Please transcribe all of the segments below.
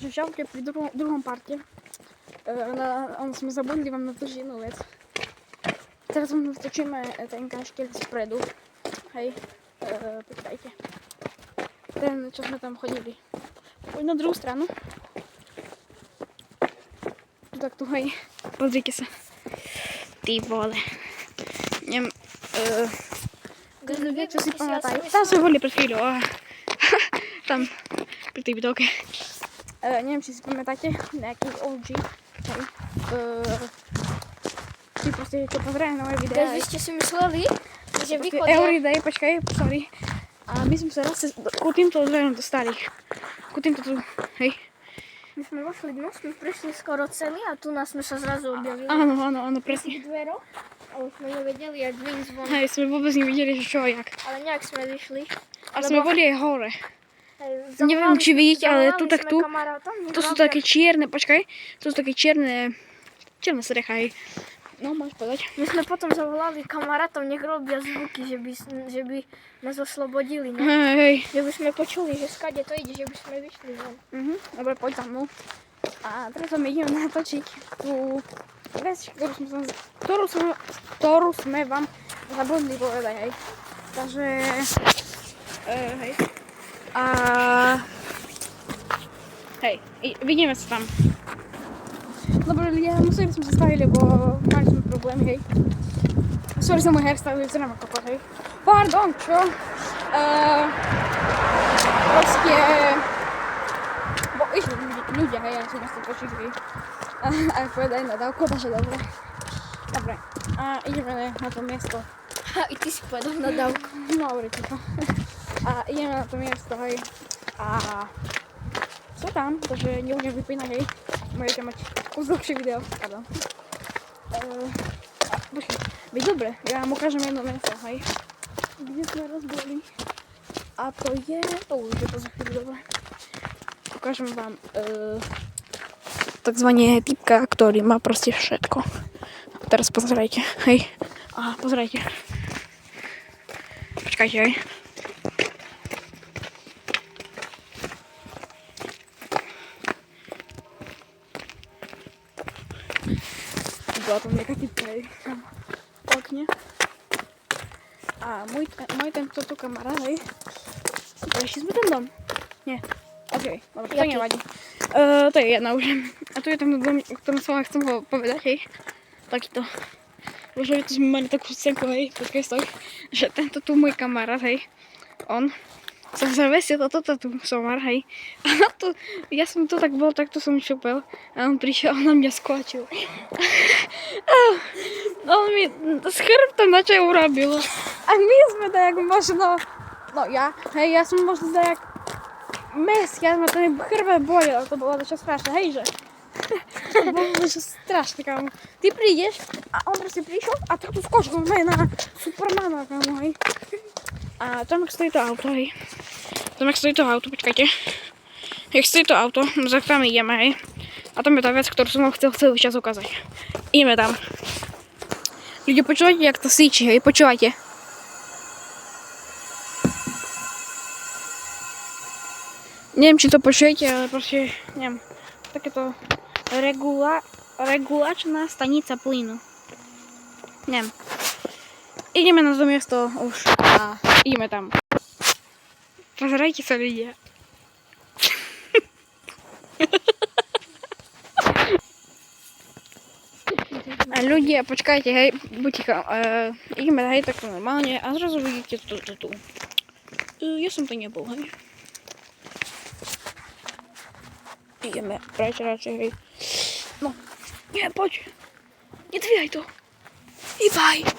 Takže čaute pri druhom parte. Sme zabudli vám natočiť jednu vec. Teraz vám natočíme ten kaštel spredu. Hej, počkajte. Ten, čo sme tam chodili. Poď na druhú stranu. Tak tu, hej, pozrite sa. Ty vole. Neviem, čo si pamätajú. Tam sme boli pred chvíľou. Tam, pri tej bytovke. Neviem, či si pamätáte nejaký OG. Hej. Či proste, čo pozerajú na moje videá. Vy ste si mysleli, že vychodia... Everyday, počkaj, sorry. A my sme sa raz ku týmto dverom dostali. Ku týmto tu, hej. My sme vošli dnes, my prišli skoro celý a tu nás sme sa zrazu objavili. Áno, presne. Dvero, a už sme nevedeli a dvín zvon. Hej, sme vôbec nevideli, že čo a jak. Ale nejak sme vyšli. A sme boli aj hore. Neviem, či vidíte, ale tu tak tu. To sú také čierne, počkaj. To sú také čierne strecha, hej. No, máš povedať. My sme potom zavolali kamarátov, nech robia zvuky, že by nás oslobodili, ne? Hej. Že by sme počuli, že skade to ide, že by sme vyšli von. Dobre, poď za mnou. A teraz vám ideme natočiť tú vec, ktorú sme vám zabudli povedať, hej. Takže, hej. A hej, vidíme sa tam. Dobre ľudia, museli sme sa staviť, lebo mali sme problémy, hej. Sorry za môj hairstyle, vyzerám ako to, hej. Pardon, čo? Proste... Bo išli ľudia, hej, ja som nás to počuť, hej. A povedaj na dávku, takže dobre. Dobre, a ideme na to miesto. A i ty si povedal na dávku. No, hovoríte to. A ideme na to miesto, hej. A sú tam, takže nebudem vypínať, hej. Môžete mať kus dlhšie video, pardon. Počkej, byť dobre, ja vám ukážem jedno miesto, hej. Kde sme raz boli. A to je... už je to za chvíľu dobre. Ukážem vám takzvané typka, ktorý má proste všetko. A teraz pozerajte, hej. Aha, pozerajte. Počkajte, hej. Bola tam nejaká typka, hej, tam v okne. A môj tento kamarát, hej, prešli sme ten dom? Nie. OK, dobre, to nevadí. To je jedna už. A tu je ten dom, o ktorom som vám chcem povedať, hej. Takýto. Možno by to sme mali takú scénku, hej, počkaj stoj. Že tento tu môj kamarát, hej, on som zavesil toto tu somar, hej. A na to, ja som tu tak bol, takto som šupel. A on prišiel a na mňa skočil. On mi s chrbtom na čo urobil. A my sme tak možno, no ja som možno tak mesiac, ma ten chrbet bolel, to bolo čo strašné, hej, že? To bolo čo strašné, kámo. Ty prídeš a on proste prišiel a takto skočil na Supermana, kámo, hej. A tam, jak stojí to auto, hej. Tam, jak stojí to auto, počkajte. Jak stojí to auto, no tak tam ideme, hej. A tam je tá vec, ktorú som vám chcel celý čas ukázať. Ideme tam. Ľudia, počúvajte, jak to síči, hej, počúvajte. Neviem, či to počujete, ale proste, neviem, takéto regulačná stanica plynu. Neviem. Ideme na to miesto už a ideme tam. Pozerajte sa, ľudia. A ľudia, počkajte, hej, buď ticho. Ideme, hej, takto normálne a zrazu vidíte tu. Ja som to nebol, hej. Ideme, radšej, hej. No, nie, poď. Nedvíjaj to. Hýbaj.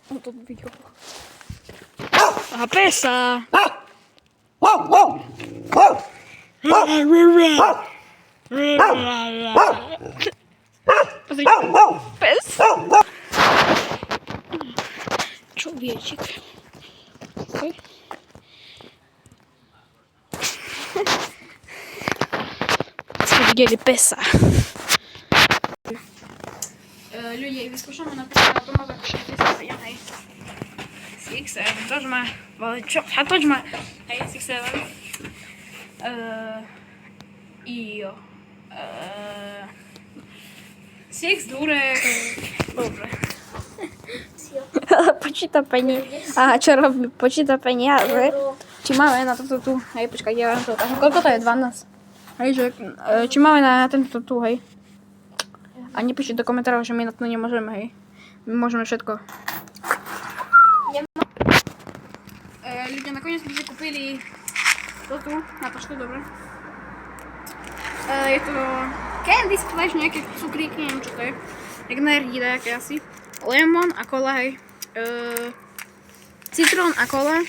On to videl. A pesa. Pozri, pes. Čoviečik. Okay. Ste videli pesa. Ľudia, vyskúšame napríklad automat ako 67, hej. 6X7, toż ma, a toż ma, hej, 6X7. Io. 6 durek. Добре. Почита čo robí? Počíta peniaze. Či máme na toto tu, hej, počkaj, ja vám to ukážem. Koľko to je? 12? Hej, že, či máme na tento tu, hej. A nepíšte do komentárov, že my na to nemôžeme, hej. My môžeme všetko. Ľudia, nakoniec sme si kúpili to tu, na trošku, dobre. Je to candy splash, nejaké cukríky, neviem čo to je. Jak energii dajaké asi. Lemon a cola, hej. Citrón a cola.